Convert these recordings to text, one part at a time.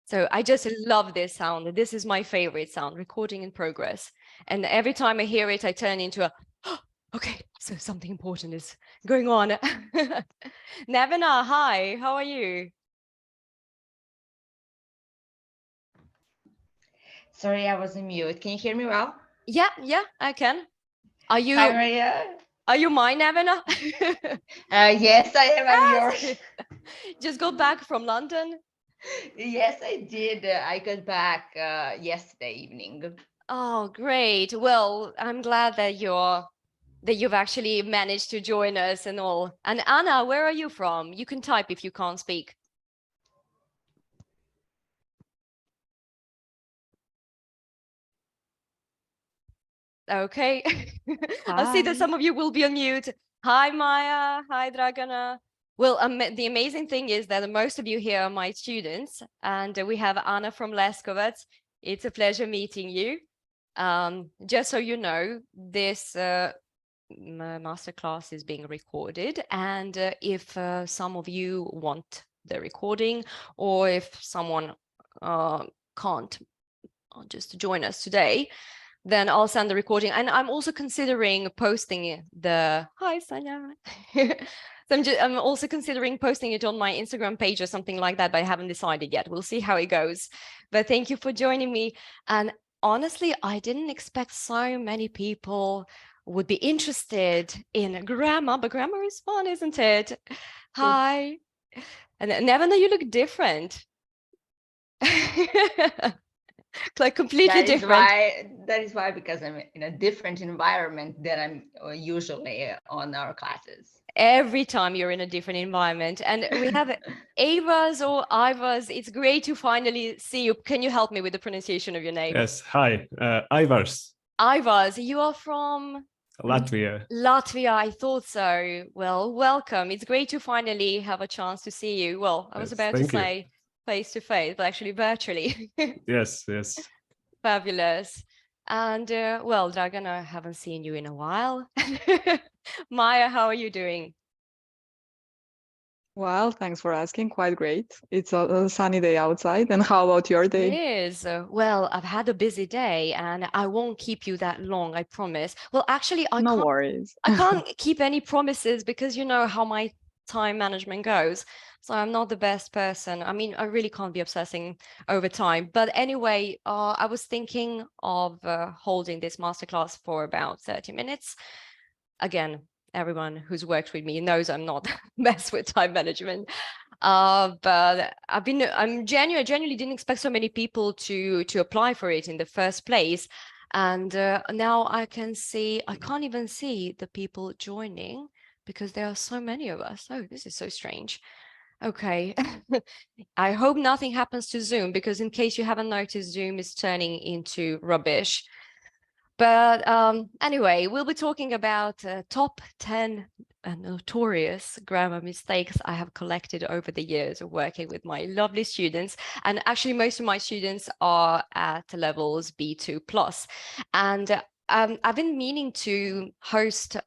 So I just love this sound. This is my favorite sound, recording in progress. And every time I hear it, I turn into a, oh, okay, so something important is going on. Nevena, hi, how are you? Sorry, I was on mute. Can you hear me well? Yeah, I can. Are Hi, you Maria. my Nevena? Yes, I am. I'm yours. Just got back from London. Yes, I did. I got back yesterday evening. Oh, great. Well, I'm glad that you've actually managed to join us and all. And Anna, where are you from? You can type if you can't speak. Okay. I see that some of you will be on mute. Hi, Maya. Hi, Dragana. Well, the amazing thing is that most of you here are my students, and we have Anna from Leskovec. It's a pleasure meeting you. Just so you know, this masterclass is being recorded, and if some of you want the recording, or if someone can't just join us today, then I'll send the recording. And I'm also considering posting the hi Sanya. So I'm also considering posting it on my Instagram page or something like that, but I haven't decided yet. We'll see how it goes. But thank you for joining me. And honestly, I didn't expect so many people would be interested in grammar, but grammar is fun, isn't it? Hi. And Nevena, you look different. Like completely different. That is why, because I'm in a different environment than I'm usually on our classes. Every time you're in a different environment. And we have Avas or Ivas. It's great to finally see you. Can you help me with the pronunciation of your name? Yes, hi, Ivars. Ivas, you are from? Latvia. Latvia, I thought so. Well, welcome. It's great to finally have a chance to see you. Well, I was about to say face to face, but actually virtually. Yes. Fabulous. And well, Dragan, I haven't seen you in a while. Maya, how are you doing? Well, thanks for asking. Quite great. It's a sunny day outside. And how about your day? It is. Well, I've had a busy day and I won't keep you that long, I promise. Well, actually, No worries. I can't keep any promises because you know how my time management goes. So I'm not the best person. I mean, I really can't be obsessing over time. But anyway, I was thinking of holding this masterclass for about 30 minutes. Again, everyone who's worked with me knows I'm not best with time management. But I'm genuinely didn't expect so many people to apply for it in the first place. And now I can't even see the people joining because there are so many of us. Oh, this is so strange. Okay. I hope nothing happens to Zoom, because in case you haven't noticed, Zoom is turning into rubbish. But anyway, we'll be talking about top 10 notorious grammar mistakes I have collected over the years of working with my lovely students. And actually, most of my students are at levels B2 plus. And I've been meaning to host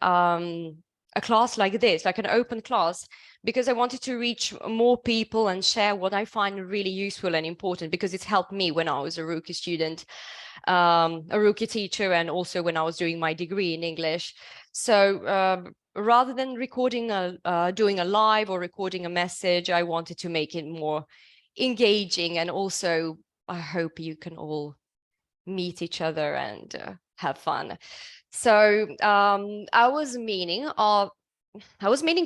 a class like this, like an open class, because I wanted to reach more people and share what I find really useful and important, because it's helped me when I was a rookie student, a rookie teacher, and also when I was doing my degree in English. So rather than doing a live or recording a message, I wanted to make it more engaging, and also I hope you can all meet each other and have fun. So I was meaning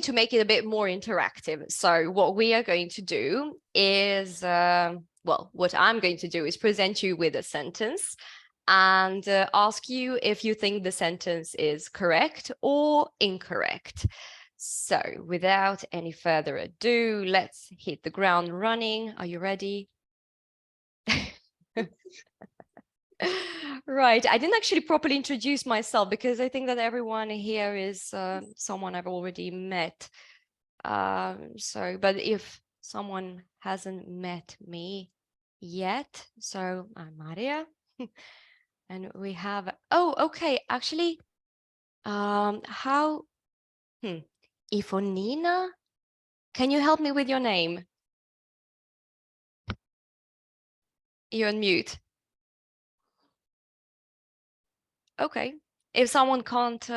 to make it a bit more interactive. So what we are going to do is, well, what I'm going to do is present you with a sentence and ask you if you think the sentence is correct or incorrect. So without any further ado, let's hit the ground running. Are you ready? Right. I didn't actually properly introduce myself because I think that everyone here is someone I've already met. But if someone hasn't met me yet, so I'm Maria. And we have, oh, okay, actually, Ifonina, can you help me with your name? You're on mute. Okay. If someone can't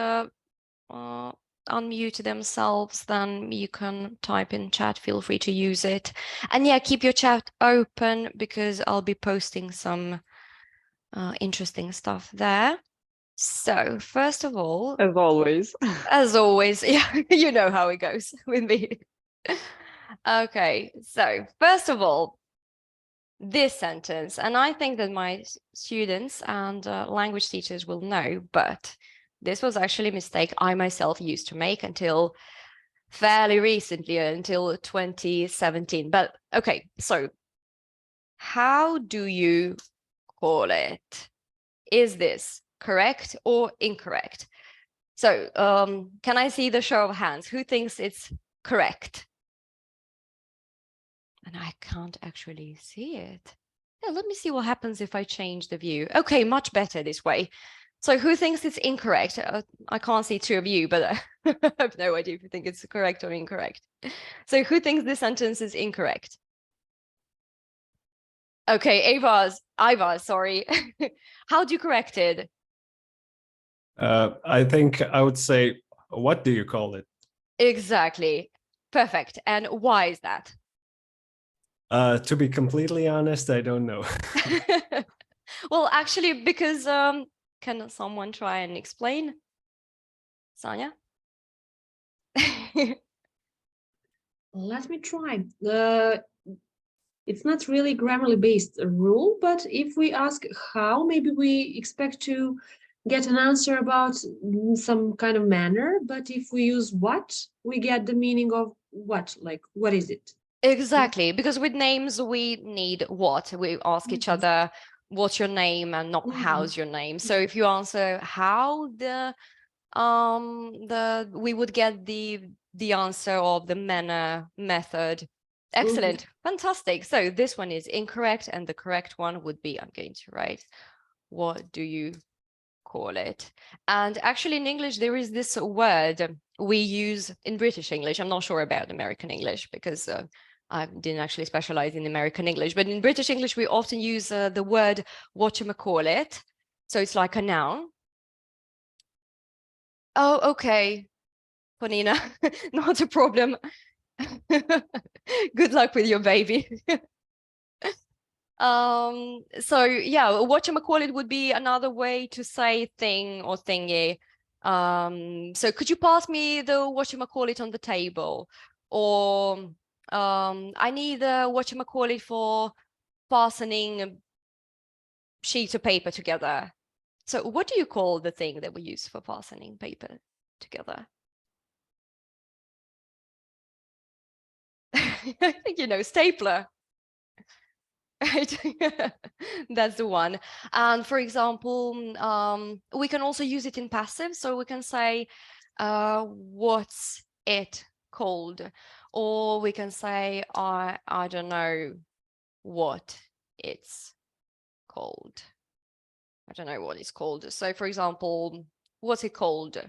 unmute themselves, then you can type in chat. Feel free to use it. And yeah, keep your chat open because I'll be posting some interesting stuff there. So first of all, As always, yeah, you know how it goes with me. Okay, so first of all, this sentence, and I think that my students and language teachers will know, but this was actually a mistake I myself used to make until fairly recently, until 2017. But okay, so how do you call it? Is this correct or incorrect? So can I see the show of hands? Who thinks it's correct? And I can't actually see it. Yeah, let me see what happens if I change the view. Okay, much better this way. So who thinks it's incorrect? I can't see two of you, but I have no idea if you think it's correct or incorrect. So who thinks this sentence is incorrect? Okay, Ivar, sorry. How do you correct it? I think I would say, what do you call it? Exactly. Perfect. And why is that? To be completely honest, I don't know. Well, actually, because can someone try and explain? Sanya? Let me try. It's not really grammarly based rule, but if we ask how, maybe we expect to get an answer about some kind of manner. But if we use what, we get the meaning of what, like what is it? Exactly, because with names we need what? We ask each other, what's your name, and not how's your name. So if you answer how, we would get the answer of the manner method. Excellent. Fantastic. So this one is incorrect, and the correct one would be, I'm going to write, what do you call it? And actually in English there is this word we use in British English. I'm not sure about American English because I didn't actually specialize in American English, but in British English we often use the word whatchamacallit. So it's like a noun. Oh, okay, Ponina, not a problem. Good luck with your baby. So yeah, whatchamacallit would be another way to say thing or thingy. So could you pass me the whatchamacallit on the table? Or I need a whatchamacallit for fastening a sheet of paper together. So what do you call the thing that we use for fastening paper together? I think you know, stapler. That's the one. And for example, we can also use it in passive. So we can say, what's it called? Or we can say, I don't know what it's called. I don't know what it's called. So for example, what's it called? Do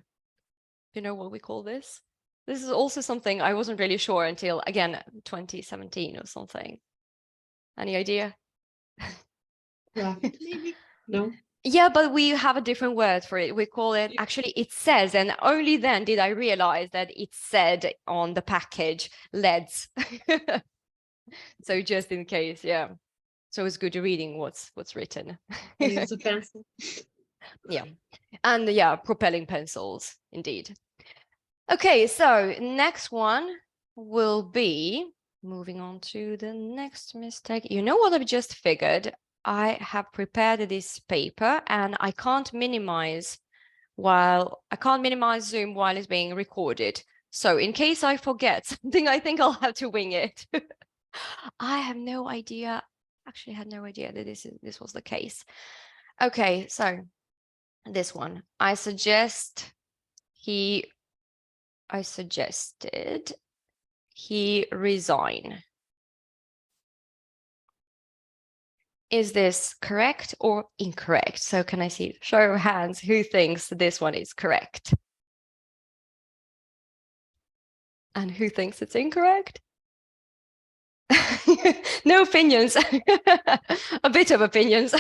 you know what we call this? This is also something I wasn't really sure until, again, 2017 or something. Any idea? Maybe. No. Yeah, but we have a different word for it. We call it, actually, it says, and only then did I realize that it said on the package, LEDs. So just in case, yeah. So it's good reading what's written. I use a pencil. Yeah. And yeah, propelling pencils, indeed. Okay, so next one will be, moving on to the next mistake. You know what I've just figured? I have prepared this paper and I can't minimize Zoom while it's being recorded. So in case I forget something, I think I'll have to wing it. I have no idea. Actually, I had no idea that this was the case. Okay, so this one. I suggested he resign. Is this correct or incorrect? So can I see show of hands who thinks this one is correct? And who thinks it's incorrect? No opinions. A bit of opinions.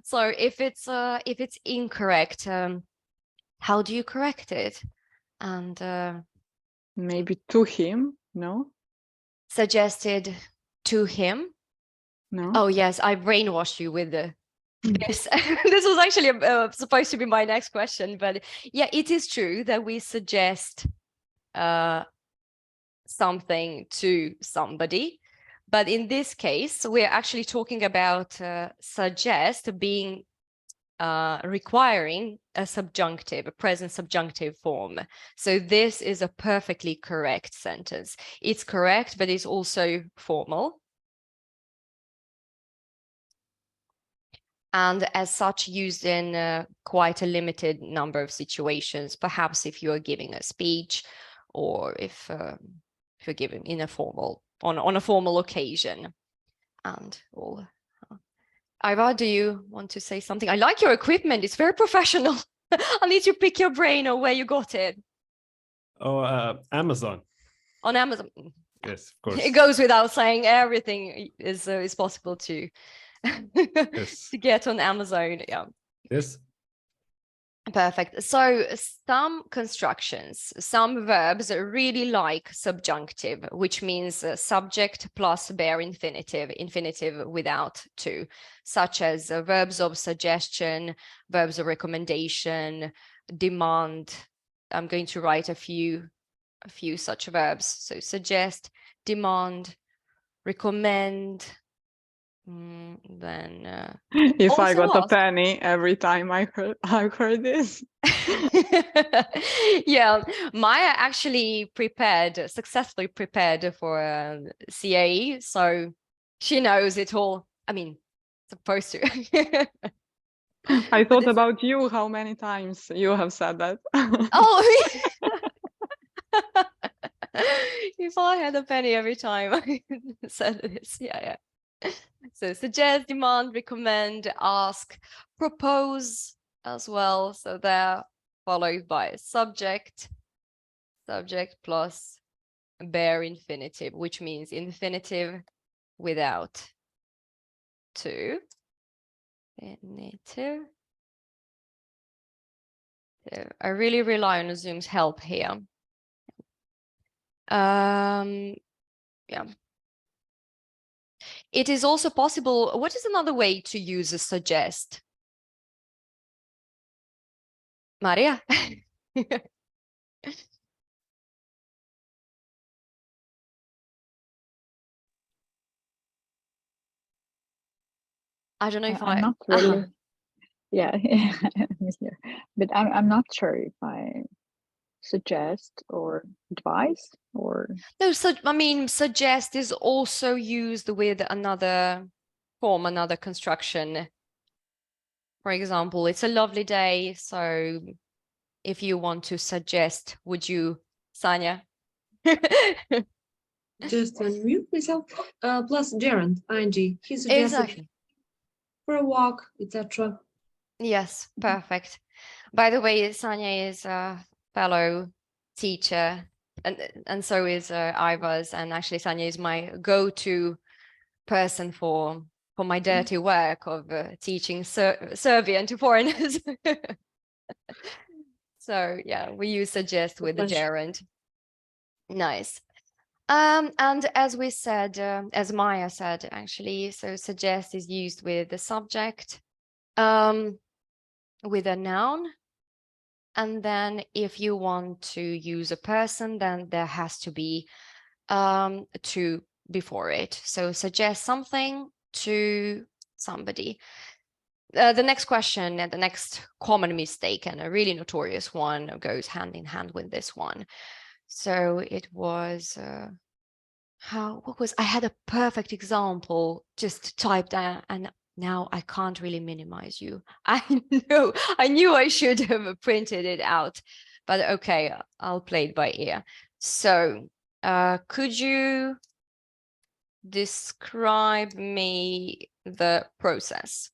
So if it's incorrect, how do you correct it? And Maybe to him, no? suggested to him. No? Oh yes, I brainwashed you with this. This was actually supposed to be my next question, but yeah, it is true that we suggest something to somebody, but in this case, we're actually talking about suggest being requiring a subjunctive, a present subjunctive form. So this is a perfectly correct sentence. It's correct, but it's also formal. And as such, used in quite a limited number of situations, perhaps if you are giving a speech or if you're giving in a formal, on a formal occasion. And all. Ivar, do you want to say something? I like your equipment. It's very professional. I need to pick your brain on where you got it. Oh, Amazon. On Amazon. Yes, of course. It goes without saying everything is possible to, Yes. to get on Amazon. Yeah. Yes. Perfect. So some constructions, some verbs really like subjunctive, which means subject plus bare infinitive, infinitive without to, such as verbs of suggestion, verbs of recommendation, demand. I'm going to write a few such verbs. So suggest, demand, recommend, then If I also got a ask. penny every time I heard this. Yeah, Maya actually successfully prepared for CAE, so she knows it all. I mean, supposed to. I thought about you, how many times you have said that. Oh, if I had a penny every time I said this, yeah. So suggest, demand, recommend, ask, propose as well. So they're followed by subject plus bare infinitive, which means infinitive without to. Infinitive. So I really rely on Zoom's help here. Yeah. It is also possible. What is another way to use a suggest? Maria? I don't know if I'm not really. Yeah, I'm here. But I'm not sure if I suggest or advise or. No, so I mean, suggest is also used with another form, another construction. For example, it's a lovely day, so if you want to suggest, would you, Sanya? Just unmute myself. Plus gerund, ing. He suggested Exactly. for a walk, etc. Yes, perfect. By the way, Sanya is a fellow teacher, and so is Ivar's, and actually Sanya is my go-to person for my dirty work of teaching Serbian to foreigners. So yeah, we use suggest with the gerund. Nice. And as we said, as Maya said, actually, so suggest is used with the subject, with a noun. And then if you want to use a person, then there has to be to before it. So suggest something to somebody. The next question and the next common mistake, and a really notorious one, goes hand in hand with this one. So it was I had a perfect example just typed down, and now I can't really minimize you. I knew I should have printed it out, but okay, I'll play it by ear. So could you describe me the process?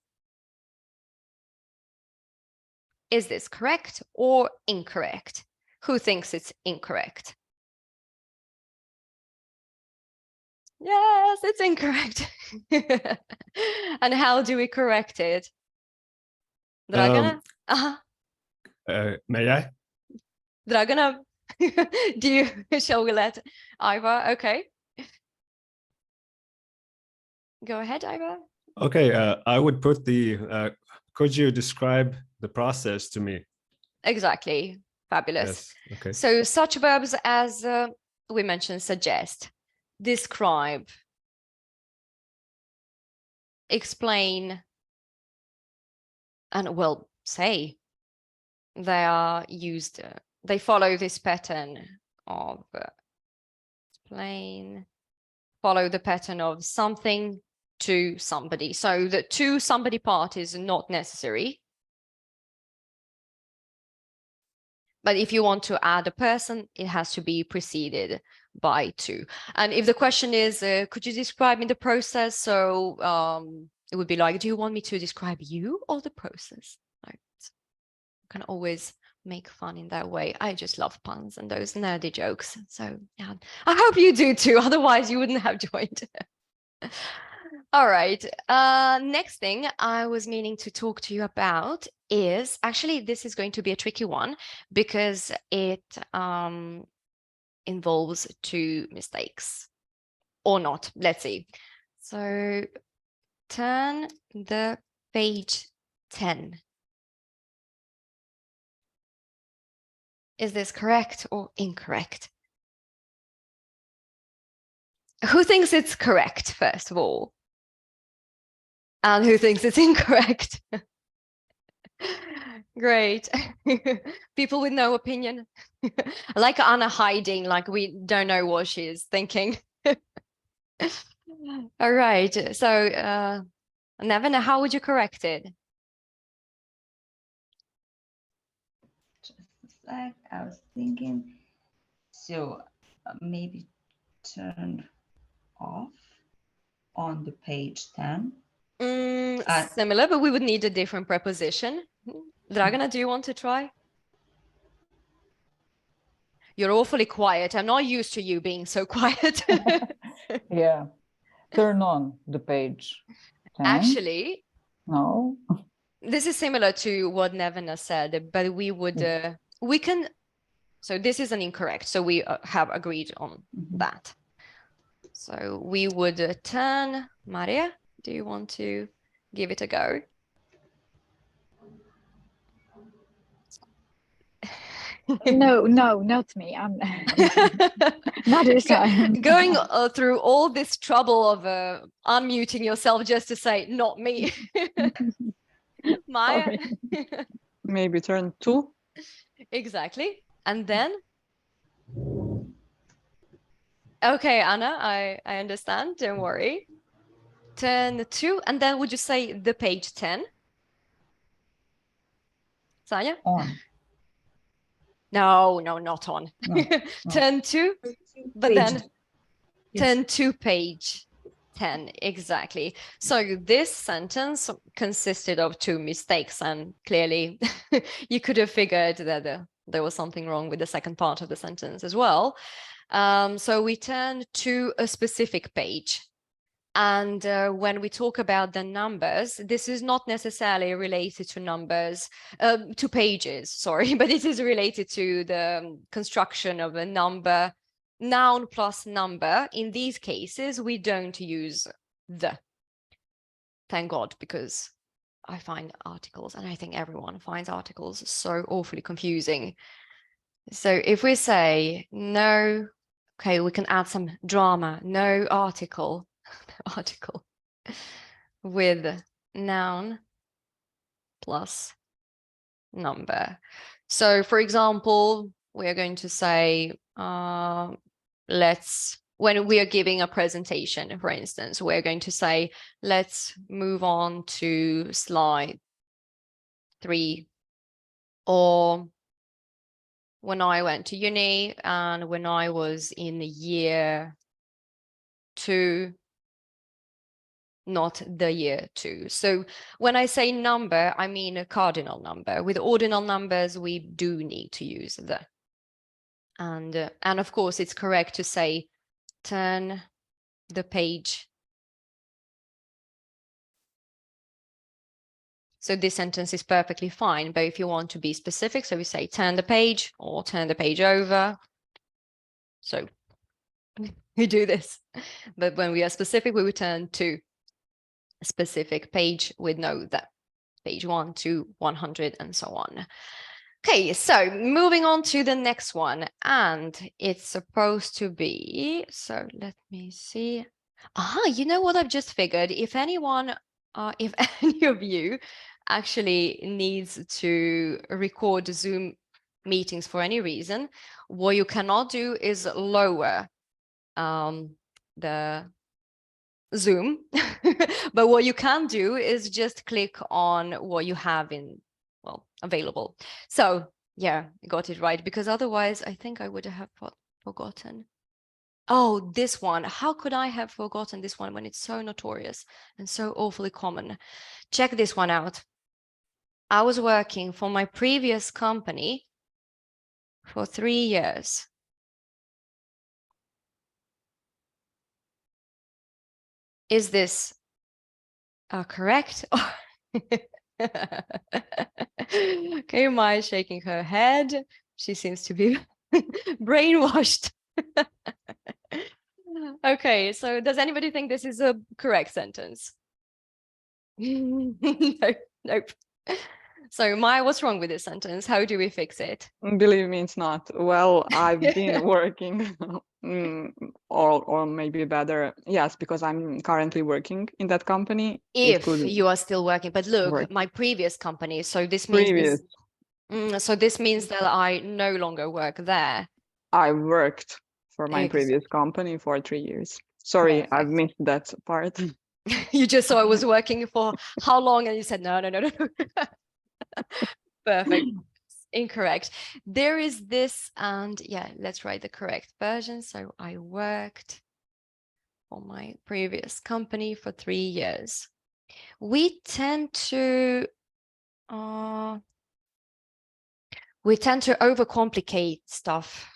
Is this correct or incorrect? Who thinks it's incorrect? Yes, it's incorrect. And how do we correct it? Dragana? May I? Dragana, shall we let Ivar? Okay. Go ahead, Ivar. Okay, I would put could you describe the process to me? Exactly. Fabulous. Yes, okay. So such verbs as we mentioned, suggest, describe, explain, and well, say, they are used, they follow this pattern of explain, follow the pattern of something to somebody. So the to somebody part is not necessary. But if you want to add a person, it has to be preceded by to. And if the question is, could you describe me the process? So it would be like, do you want me to describe you or the process? Right. You can always make fun in that way. I just love puns and those nerdy jokes. So yeah, I hope you do too. Otherwise, you wouldn't have joined. All right. Next thing I was meaning to talk to you about is actually this is going to be a tricky one because it involves two mistakes or not. Let's see. So turn the page 10. Is this correct or incorrect? Who thinks it's correct, first of all? And who thinks it's incorrect? Great. People with no opinion. Like Anna hiding, like we don't know what she's thinking. All right. So, Nevin, how would you correct it? Just a sec. I was thinking. So maybe turn off on the page 10. Similar, but we would need a different preposition. Dragana, do you want to try? You're awfully quiet. I'm not used to you being so quiet. Yeah. Turn on the page 10. Actually, No. this is similar to what Nevin has said, but we would, we can, so this is an incorrect. So we have agreed on that. So we would turn, Maria, do you want to give it a go? No, not me. I'm not this time. Going through all this trouble of unmuting yourself just to say, not me. Maya? Maybe turn 2. Exactly. And then? Okay, Anna, I understand. Don't worry. Turn 2. And then would you say the page 10? Sanya? On. No, not on. No. Turn 2, but Page. then Yes. turn to page 10. Exactly. So this sentence consisted of two mistakes, and clearly you could have figured that there was something wrong with the second part of the sentence as well. So we turn to a specific page. And when we talk about the numbers, this is not necessarily related to numbers, to pages, sorry, but it is related to the construction of a number, noun plus number. In these cases, we don't use the. Thank God, because I find articles, and I think everyone finds articles so awfully confusing. So if we say no, okay, we can add some drama, no article. Article with noun plus number. So for example, we are going to say, when we are giving a presentation, for instance, we're going to say, let's move on to slide 3. Or when I went to uni and when I was in year 2, not the year 2. So when I say number, I mean a cardinal number. With ordinal numbers, we do need to use the. And of course, it's correct to say turn the page. So this sentence is perfectly fine, but if you want to be specific, so we say turn the page or turn the page over. So we do this, but when we are specific, we return to a specific page with no that page 1 to 100 and so on. Okay, so moving on to the next one, and it's supposed to be, so let me see. You know what I've just figured? If anyone, if any of you actually needs to record Zoom meetings for any reason, what you cannot do is lower the Zoom, but what you can do is just click on what you have in, well, available. So yeah, I got it right, because otherwise I think I would have forgotten. Oh, this one. How could I have forgotten this one when it's so notorious and so awfully common? Check this one out. I was working for my previous company for 3 years. Is this correct? Okay, Maya shaking her head. She seems to be brainwashed. Okay, so does anybody think this is a correct sentence? No, nope. So Maya, what's wrong with this sentence? How do we fix it? Believe me, it's not. Well, I've been working, or maybe better, yes, because I'm currently working in that company. It If could you are still working, but look, work. my previous company, so this means Previous, so this means that I no longer work there. I worked for my Ex- previous company for 3 years. Sorry, I've Perfect. missed that part. You just saw I was working for how long, and you said no. Perfect. Incorrect. There is this, and yeah, let's write the correct version. So I worked for my previous company for 3 years. We tend to overcomplicate stuff.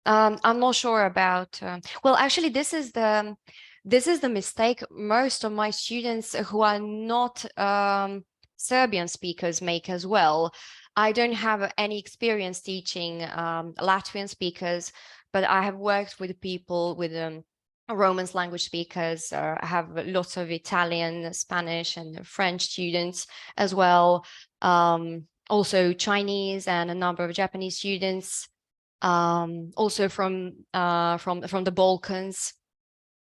I'm not sure about. Well, actually, this is the mistake most of my students who are not Serbian speakers make as well. I don't have any experience teaching Latvian speakers, but I have worked with people with Romance language speakers. I have lots of Italian, Spanish, and French students as well. Also Chinese and a number of Japanese students. Also from the Balkans.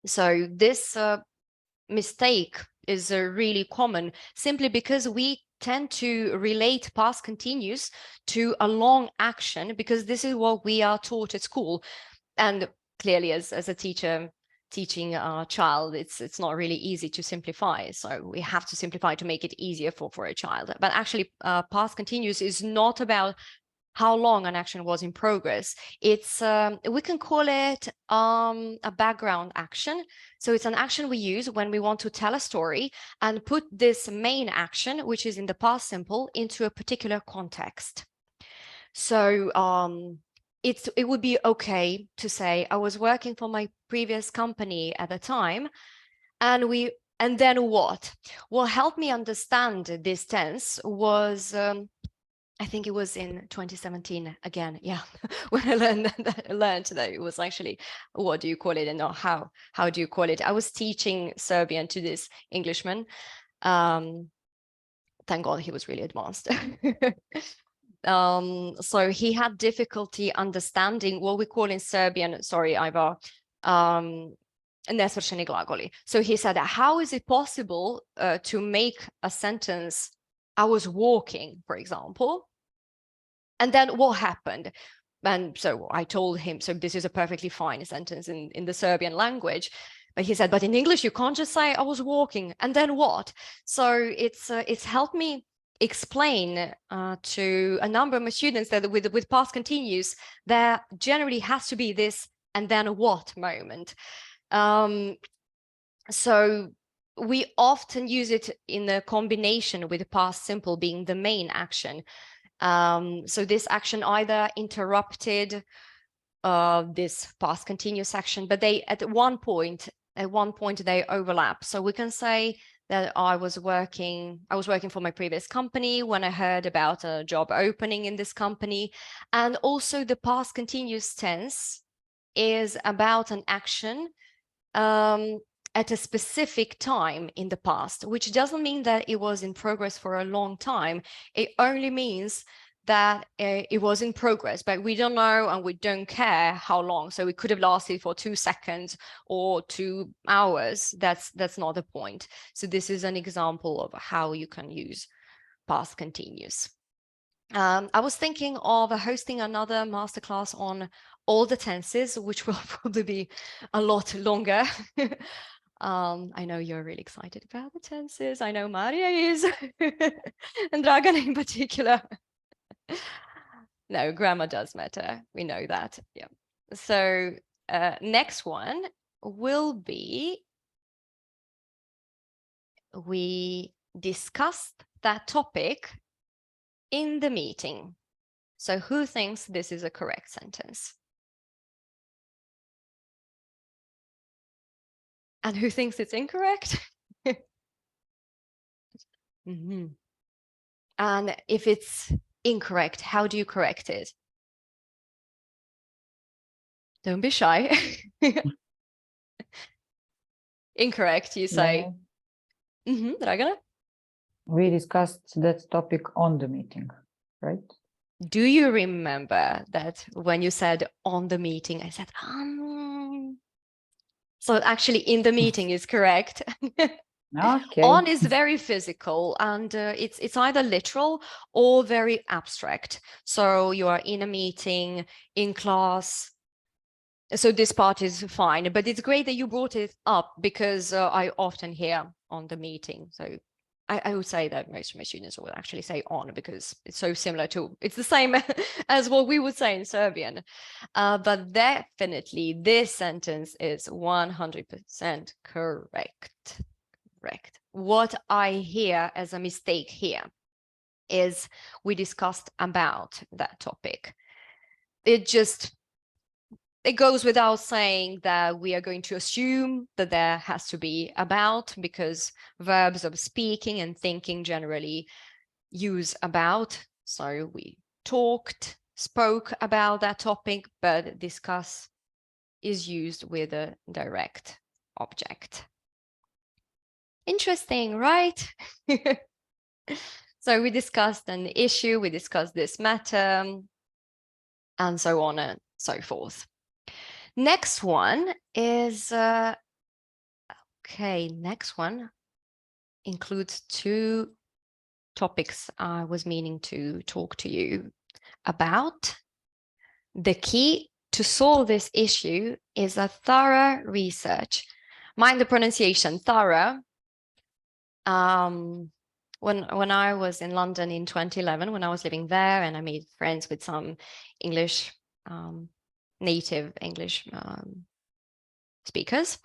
So this mistake is really common, simply because we tend to relate past continuous to a long action, because this is what we are taught at school. And clearly, as a teacher teaching a child, it's not really easy to simplify. So we have to simplify to make it easier for a child. But actually, past continuous is not about how long an action was in progress. It's we can call it a background action. So it's an action we use when we want to tell a story and put this main action, which is in the past simple, into a particular context. So it would be okay to say I was working for my previous company at the time, and then what? What helped me understand this tense was I think it was in 2017 again. Yeah, when I learned that it was actually, what do you call it, and not how do you call it? I was teaching Serbian to this Englishman. Thank God he was really advanced. So he had difficulty understanding what we call in Serbian, sorry, Ivar, nesvršeni glagoli. So he said, how is it possible to make a sentence, I was walking, for example, and then what happened? And so I told him, so this is a perfectly fine sentence in the Serbian language. But he said, but in English, you can't just say I was walking, and then what? So it's helped me explain to a number of my students that with past continuous, there generally has to be this and then what moment. So we often use it in a combination with the past simple being the main action. So this action either interrupted this past continuous action, but they at one point they overlap. So we can say that I was working for my previous company when I heard about a job opening in this company. And also the past continuous tense is about an action at a specific time in the past, which doesn't mean that it was in progress for a long time. It only means that it was in progress, but we don't know and we don't care how long. So it could have lasted for 2 seconds or 2 hours. That's not the point. So this is an example of how you can use past continuous. I was thinking of hosting another masterclass on all the tenses, which will probably be a lot longer. I know you're really excited about the tenses. I know Maria is, and Dragan in particular. No, grammar does matter. We know that. Yeah. So next one will be, we discussed that topic in the meeting. So who thinks this is a correct sentence? And who thinks it's incorrect? Mm-hmm. And if it's incorrect, how do you correct it? Don't be shy. Incorrect, you say. Dragana? We discussed that topic on the meeting, right? Do you remember that when you said on the meeting, I said, So actually in the meeting is correct. Okay. On is very physical, and it's either literal or very abstract. So you are in a meeting, in class. So this part is fine, but it's great that you brought it up because I often hear on the meeting. So I would say that most of my students will actually say on because it's so similar to, it's the same as what we would say in Serbian. But definitely this sentence is 100% correct. Correct. What I hear as a mistake here is we discussed about that topic. It goes without saying that we are going to assume that there has to be about, because verbs of speaking and thinking generally use about. So we spoke about that topic, but discuss is used with a direct object. Interesting, right? So we discussed an issue, we discussed this matter, and so on and so forth. Next one is, next one includes 2 topics I was meaning to talk to you about. The key to solve this issue is a thorough research. Mind the pronunciation, thorough. When I was in London in 2011, when I was living there, and I made friends with some English, native English speakers,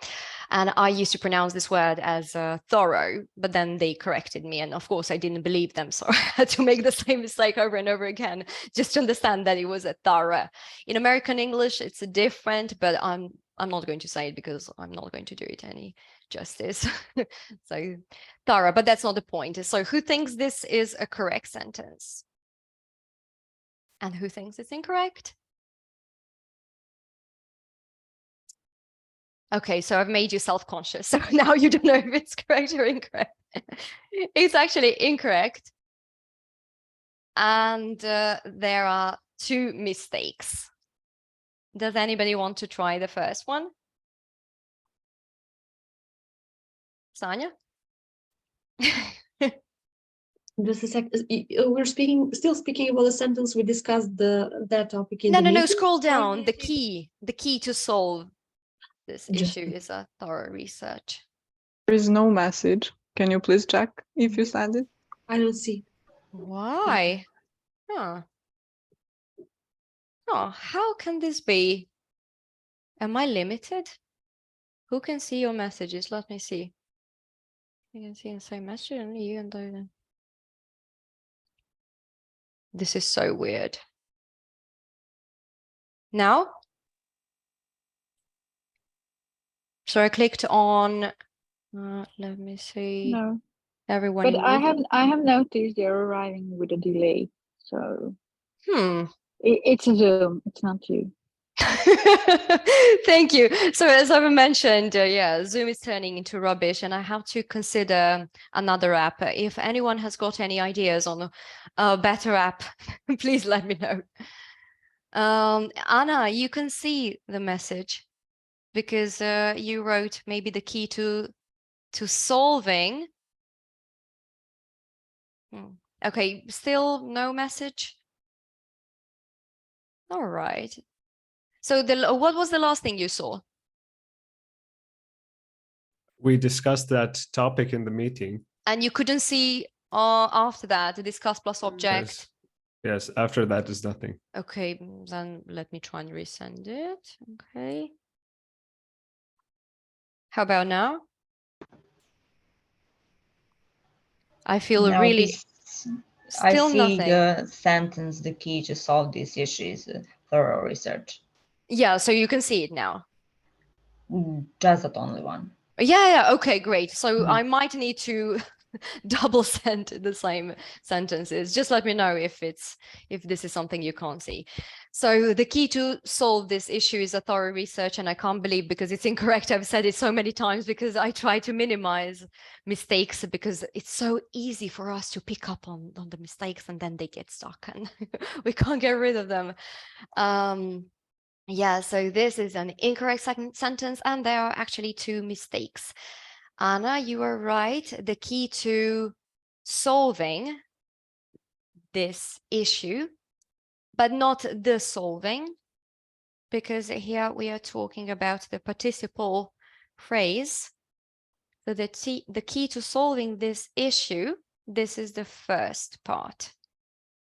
and I used to pronounce this word as thorough, but then they corrected me, and of course I didn't believe them, so I had to make the same mistake over and over again just to understand that it was a thorough. In American English it's different, but I'm not going to say it because I'm not going to do it any justice. So thorough, but that's not the point. So who thinks this is a correct sentence? And who thinks it's incorrect? Okay, so I've made you self-conscious. So now you don't know if it's correct or incorrect. It's actually incorrect. And there are 2 mistakes. Does anybody want to try the first one? Sanya? Just a sec. We're still speaking about the sentence we discussed that topic in the No, meeting. scroll down. The key to solve this issue is a thorough research. There is no message. Can you please check if you send it? I don't see. Why? Huh. Oh, how can this be? Am I limited? Who can see your messages? Let me see. You can see the same message, only you and Doden. This is so weird. Now? So I clicked on, let me see, No, everyone but in I have noticed they're arriving with a delay. So Hmm. it's a Zoom. It's not you. Thank you. So as I've mentioned, yeah, Zoom is turning into rubbish, and I have to consider another app. If anyone has got any ideas on a better app, please let me know. Anna, you can see the message because you wrote maybe the key to solving. Okay, still no message. All right. So what was the last thing you saw? We discussed that topic in the meeting. And you couldn't see after that the discuss plus object. Yes, after that is nothing. Okay, then let me try and resend it. Okay. How about now? I feel Now really I still see nothing. the sentence, the key to solve this issue is thorough research. Yeah, so you can see it now. Just that only one. Yeah, okay, great. So I might need to double send the same sentences. Just let me know if this is something you can't see. So the key to solve this issue is a thorough research, and I can't believe because it's incorrect. I've said it so many times because I try to minimize mistakes because it's so easy for us to pick up on the mistakes and then they get stuck and we can't get rid of them. Yeah, so this is an incorrect sentence and there are actually two mistakes. Anna, you are right. The key to solving this issue, but not the solving, because here we are talking about the participle phrase. So the key to solving this issue, this is the first part.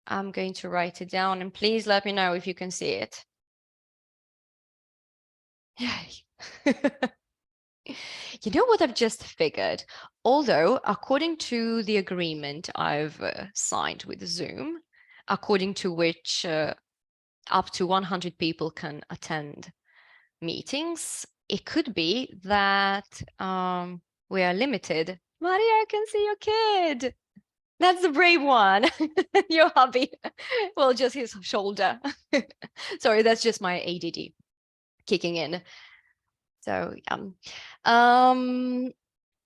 I'm going to write it down and please let me know if you can see it. Yay. You know what I've just figured? Although, according to the agreement I've signed with Zoom, according to which up to 100 people can attend meetings, it could be that we are limited. Maria, I can see your kid. That's the brave one. Your hubby. Well, just his shoulder. Sorry, that's just my ADD kicking in. So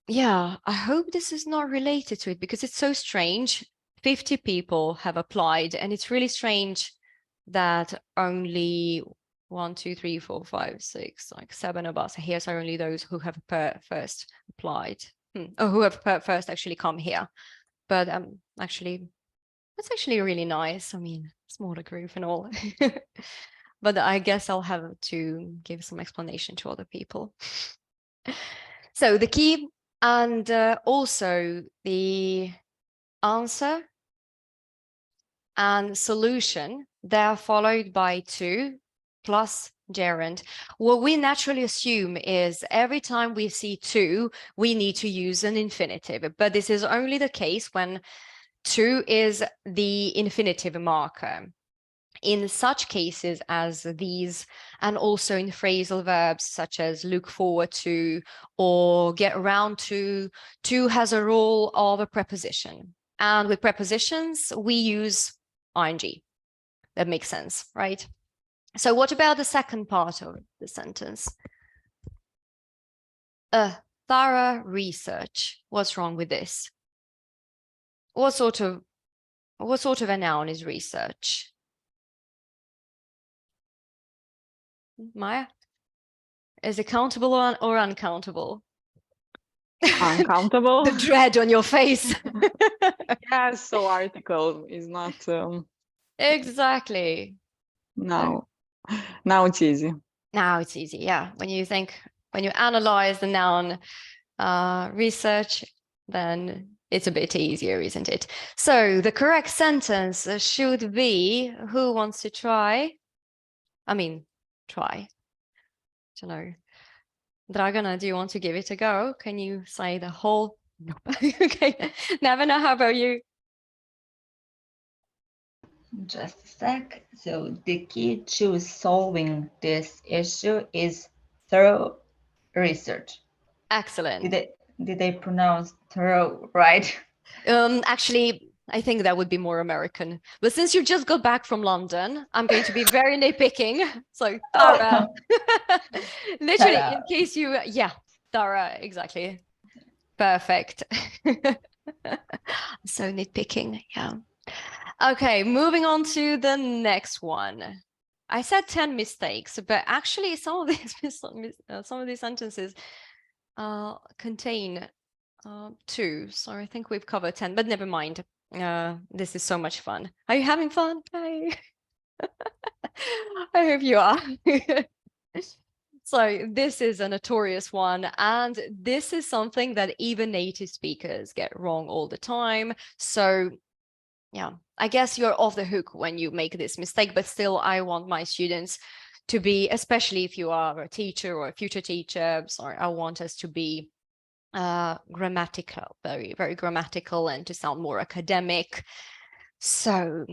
yeah, I hope this is not related to it because it's so strange. 50 people have applied and it's really strange that only 1, 2, 3, 4, 5, 6, like 7 of us. Here's are only those who have first applied. Or who have first actually come here. But actually, that's actually really nice. I mean, smaller group and all. But I guess I'll have to give some explanation to other people. So the key and also the answer and solution, they're followed by to plus gerund. What we naturally assume is every time we see to, we need to use an infinitive, but this is only the case when to is the infinitive marker. In such cases as these, and also in phrasal verbs such as look forward to or get around to has a role of a preposition. And with prepositions, we use ing. That makes sense, right? So what about the second part of the sentence? A thorough research. What's wrong with this? What sort of a noun is research? Maya? Is it countable or uncountable? Uncountable. The dread on your face. Yes, so article is not Exactly. now it's easy. Now it's easy, yeah. When you analyze the noun research, then it's a bit easier, isn't it? So the correct sentence should be, who wants to try? I mean, try. To know. Dragana, do you want to give it a go? Can you say the whole? Nope. Okay. Nevena, how about you? Just a sec. So the key to solving this issue is thorough research. Excellent. Did they pronounce thorough right? Actually, I think that would be more American. But since you just got back from London, I'm going to be very nitpicking. So thorough. Literally, in case you, yeah, thorough, exactly. Perfect. So nitpicking, yeah. Okay, moving on to the next one. I said 10 mistakes, but actually some of these sentences contain 2. So I think we've covered 10, but never mind. This is so much fun. Are you having fun? I hope you are. So this is a notorious one, and this is something that even native speakers get wrong all the time. So yeah, I guess you're off the hook when you make this mistake, but still I want my students to be, especially if you are a teacher or a future teacher, sorry, I want us to be grammatical, very, very grammatical, and to sound more academic. So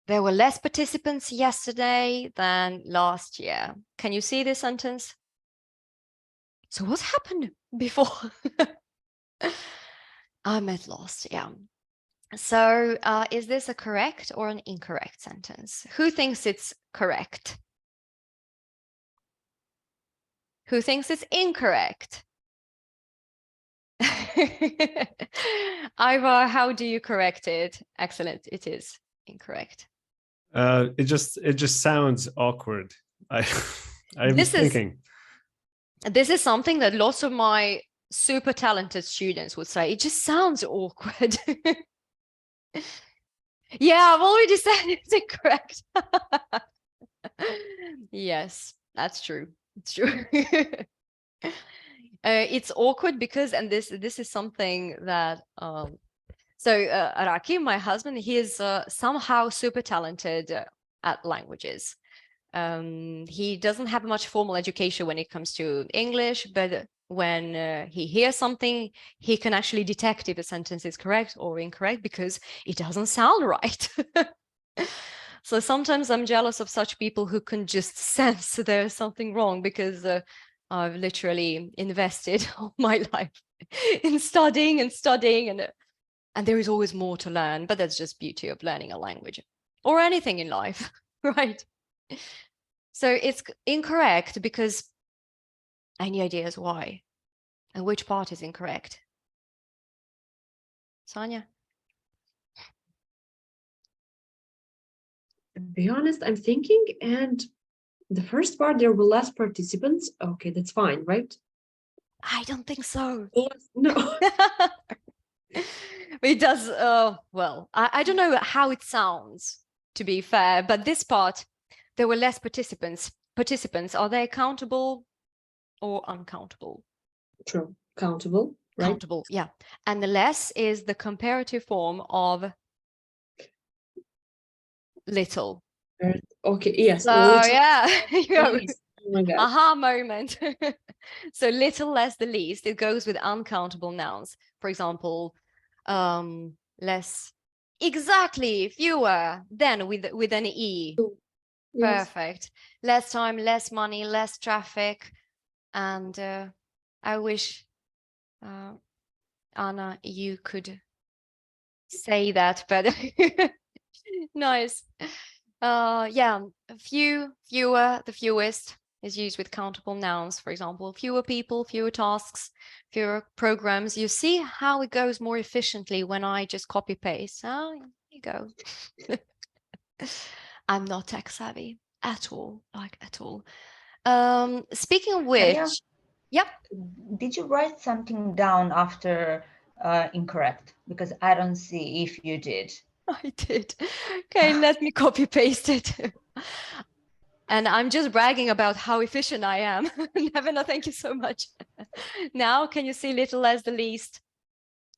there were less participants yesterday than last year. Can you see this sentence? So what happened before? I'm at lost, yeah. So is this a correct or an incorrect sentence? Who thinks it's correct? Who thinks it's incorrect? Ivar, how do you correct it? Excellent, it is incorrect. It just sounds awkward. I'm thinking. This is something that lots of my super talented students would say. It just sounds awkward. Yeah, I've already said it's incorrect. Yes, that's true. It's true. It's awkward because, and this is something that Raki, my husband, he is somehow super talented at languages. He doesn't have much formal education when it comes to English, but when he hears something, he can actually detect if a sentence is correct or incorrect because it doesn't sound right. So sometimes I'm jealous of such people who can just sense there's something wrong, because I've literally invested all my life in studying, and there is always more to learn, but that's just beauty of learning a language or anything in life, right? So it's incorrect because any ideas why? And which part is incorrect? Sonia? To be honest, I'm thinking, and the first part, there were less participants. Okay, that's fine, right? I don't think so. No. It does, well, I don't know how it sounds, to be fair, but this part, there were less participants. Are they countable or uncountable? True. Countable, right? Countable, yeah. And the less is the comparative form of little. Okay, yes. So yeah, Oh my God. aha moment. So little, less, the least, it goes with uncountable nouns. For example, less, exactly, fewer, then with an E. Yes. Perfect. Less time, less money, less traffic. And I wish, Anna, you could say that, but nice. Yeah, fewer, the fewest is used with countable nouns. For example, fewer people, fewer tasks, fewer programs. You see how it goes more efficiently when I just copy paste. Oh, here you go. I'm not tech savvy at all, like at all. Speaking of which, Maria, yep. Did you write something down after incorrect? Because I don't see if you did. I did. Okay, let me copy paste it. And I'm just bragging about how efficient I am. Nevena, thank you so much. Now, can you see little less the least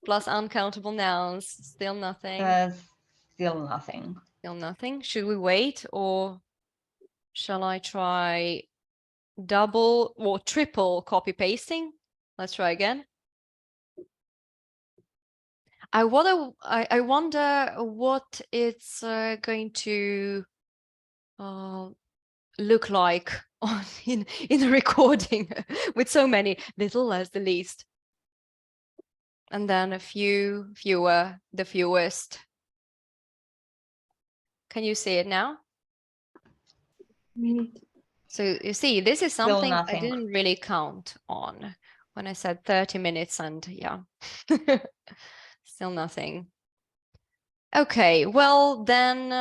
plus uncountable nouns? Still nothing. Still nothing. Still nothing. Should we wait, or shall I try double or triple copy pasting? Let's try again. I wonder what it's going to look like on in a recording with so many little as the least. And then a few, fewer, the fewest. Can you see it now? So you see, this is Still something I nothing. didn't really count on when I said 30 minutes and yeah, still nothing. Okay, well then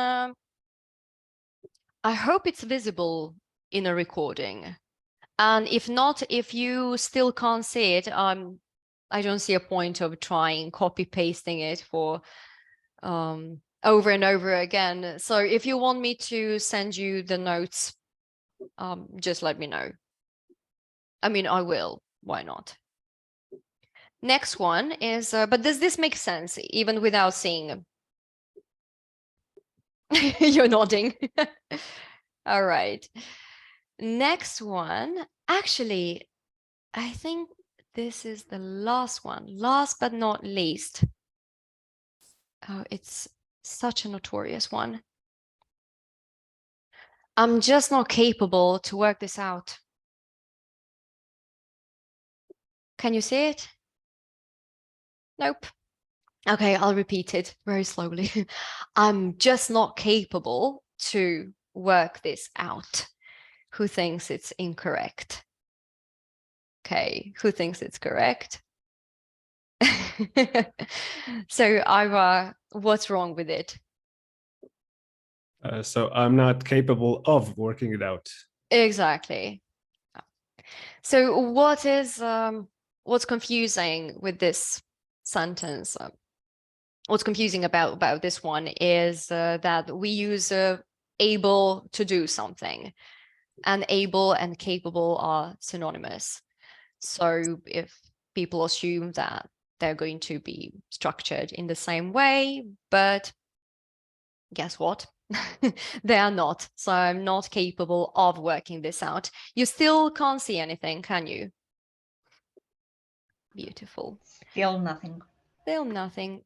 I hope it's visible in a recording. And if not, if you still can't see it, I don't see a point of trying copy pasting it for over and over again. So if you want me to send you the notes, just let me know. I mean, I will. Why not? Next one is, but does this make sense even without seeing? You're nodding. All right. Next one, actually, I think this is the last one, last but not least. Oh, it's such a notorious one. I'm just not capable to work this out. Can you see it? Nope. Okay, I'll repeat it very slowly. I'm just not capable to work this out. Who thinks it's incorrect? Okay, who thinks it's correct? So Ira, what's wrong with it? So I'm not capable of working it out. Exactly. So what is what's confusing with this sentence? What's confusing about this one is that we use able to do something, and able and capable are synonymous. So if people assume that they're going to be structured in the same way, but guess what? They are not. So I'm not capable of working this out. You still can't see anything, can you? Beautiful. Still nothing. Still nothing.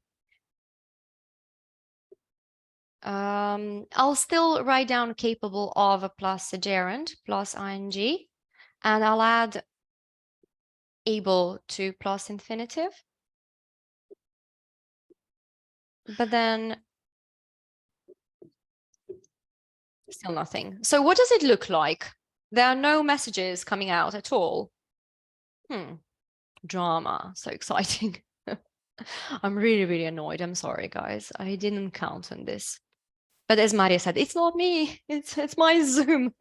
I'll still write down capable of plus gerund plus ing, and I'll add able to plus infinitive. But then still nothing. So what does it look like? There are no messages coming out at all. Drama, so exciting. I'm really, really annoyed. I'm sorry, guys. I didn't count on this. But as Maria said, it's not me. It's my Zoom.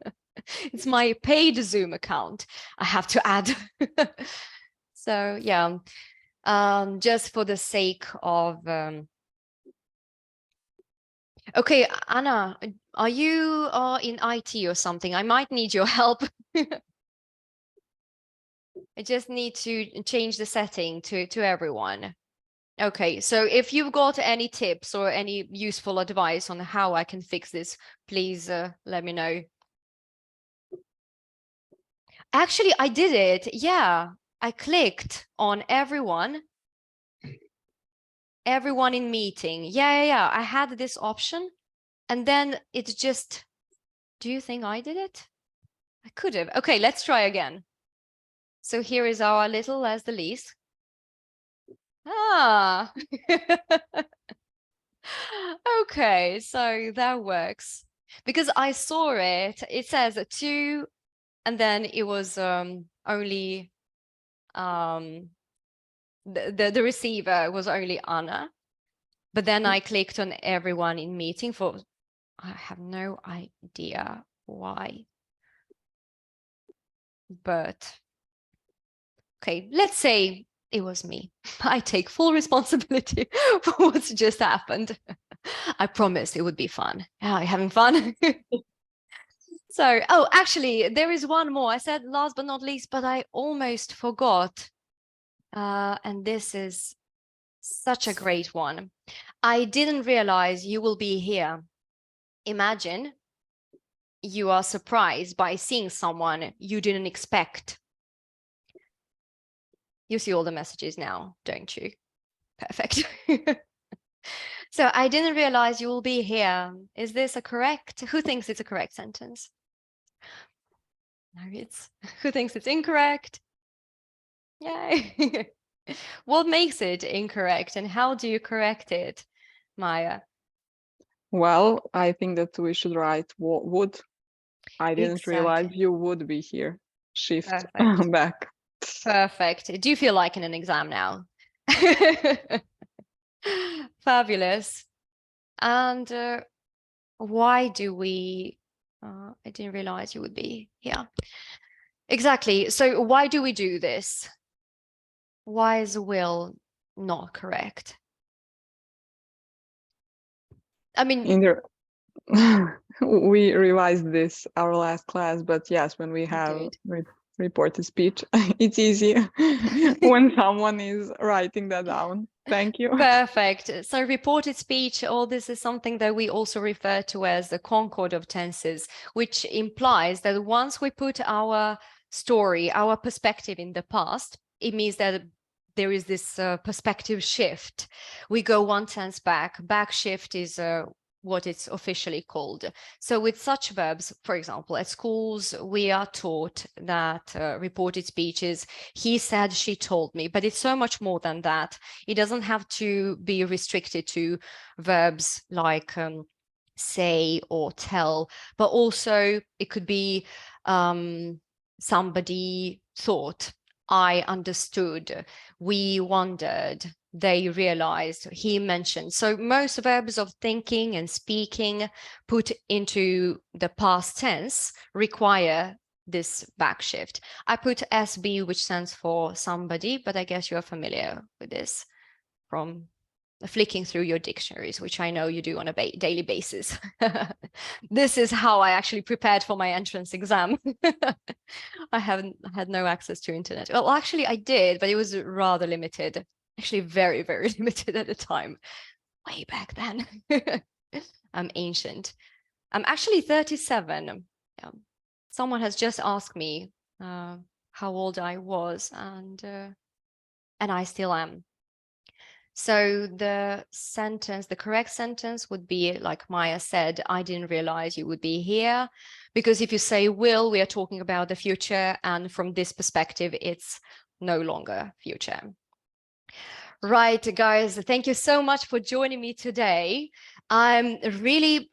It's my paid Zoom account. I have to add. So yeah, just for the sake of okay, Anna, are you in IT or something? I might need your help. I just need to change the setting to everyone. Okay, so if you've got any tips or any useful advice on how I can fix this, please let me know. Actually, I did it. Yeah, I clicked on everyone in meeting. Yeah. I had this option and then it just, do you think I did it? I could have. Okay, let's try again. So here is our little as the least. Ah, okay, so that works because I saw it. It says 2, and then it was only the receiver was only Anna, but then I clicked on everyone in meeting for I have no idea why, but okay, let's say it was me. I take full responsibility for what's just happened. I promised it would be fun. Are you having fun? So, oh, actually, there is one more. I said last but not least, but I almost forgot. And this is such a great one. I didn't realize you will be here. Imagine you are surprised by seeing someone you didn't expect. You see all the messages now, don't you? Perfect. So I didn't realize you will be here. Is this a correct? Who thinks it's a correct sentence? No, it's who thinks it's incorrect? Yay. What makes it incorrect and how do you correct it, Maya? Well, I think that we should write would. I didn't realize Exactly. you would be here. Shift Perfect. back. Perfect. Do you feel like in an exam now? Fabulous. And why do we, I didn't realize you would be here. Exactly. So why do we do this? Why is will not correct? I mean, we revised this our last class, but yes, when we have reported speech, it's easy when someone is writing that down. Thank you. Perfect. So reported speech, all this is something that we also refer to as the concord of tenses, which implies that once we put our story, our perspective in the past, it means that there is this perspective shift. We go one tense back. Back shift is what it's officially called. So with such verbs, for example, at schools, we are taught that reported speech is he said, she told me, but it's so much more than that. It doesn't have to be restricted to verbs like say or tell, but also it could be somebody thought, I understood, we wondered, they realized, he mentioned. So most verbs of thinking and speaking put into the past tense require this back shift. I put SB, which stands for somebody, but I guess you're familiar with this from flicking through your dictionaries, which I know you do on a daily basis. This is how I actually prepared for my entrance exam. I haven't had no access to internet. Well, actually I did, but it was rather limited. Actually very, very limited at the time. Way back then. I'm ancient. I'm actually 37. Someone has just asked me how old I was, and I still am. So the sentence, the correct sentence would be like Maya said, I didn't realize you would be here. Because if you say will, we are talking about the future. And from this perspective, it's no longer future. Right, guys, thank you so much for joining me today. I'm really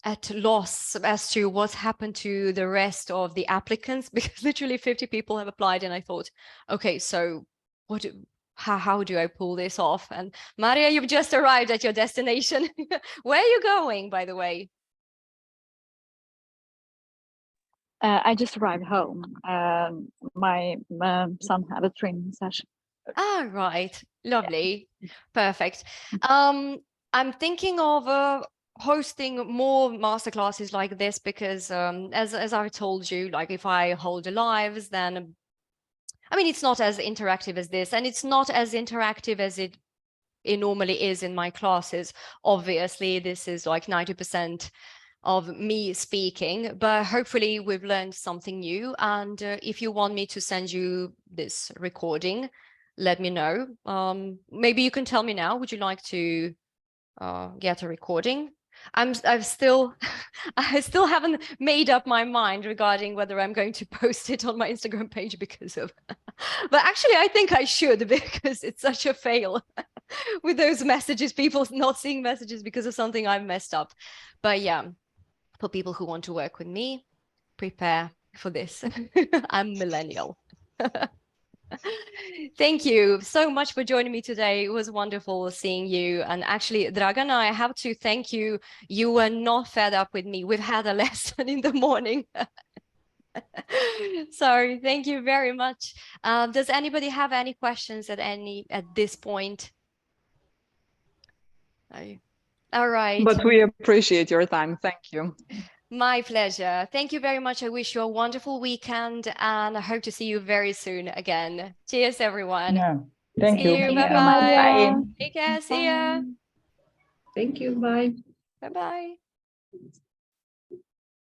at loss as to what's happened to the rest of the applicants, because literally 50 people have applied. And I thought, okay, so how do I pull this off? And Maria, you've just arrived at your destination. Where are you going, by the way? I just arrived home. My son had a training session. Ah, right. Lovely. Yeah. Perfect. I'm thinking of hosting more masterclasses like this because as I told you, like if I hold lives, then I mean, it's not as interactive as this, and it's not as interactive as it normally is in my classes. Obviously, this is like 90% of me speaking, but hopefully we've learned something new. And if you want me to send you this recording, let me know. Maybe you can tell me now, would you like to get a recording? I still haven't made up my mind regarding whether I'm going to post it on my Instagram page because of, but actually I think I should, because it's such a fail with those messages, people not seeing messages because of something I've messed up. But yeah, for people who want to work with me, prepare for this. I'm millennial. Thank you so much for joining me today. It was wonderful seeing you. And actually, Dragana, I have to thank you. You were not fed up with me. We've had a lesson in the morning. Sorry, thank you very much. Does anybody have any questions at this point? All right. But we appreciate your time. Thank you. My pleasure. Thank you very much. I wish you a wonderful weekend and I hope to see you very soon again. Cheers, everyone. Yeah. Thank See you. you. Thank Bye-bye. you, Take care. See ya. Thank you. Bye. Bye-bye.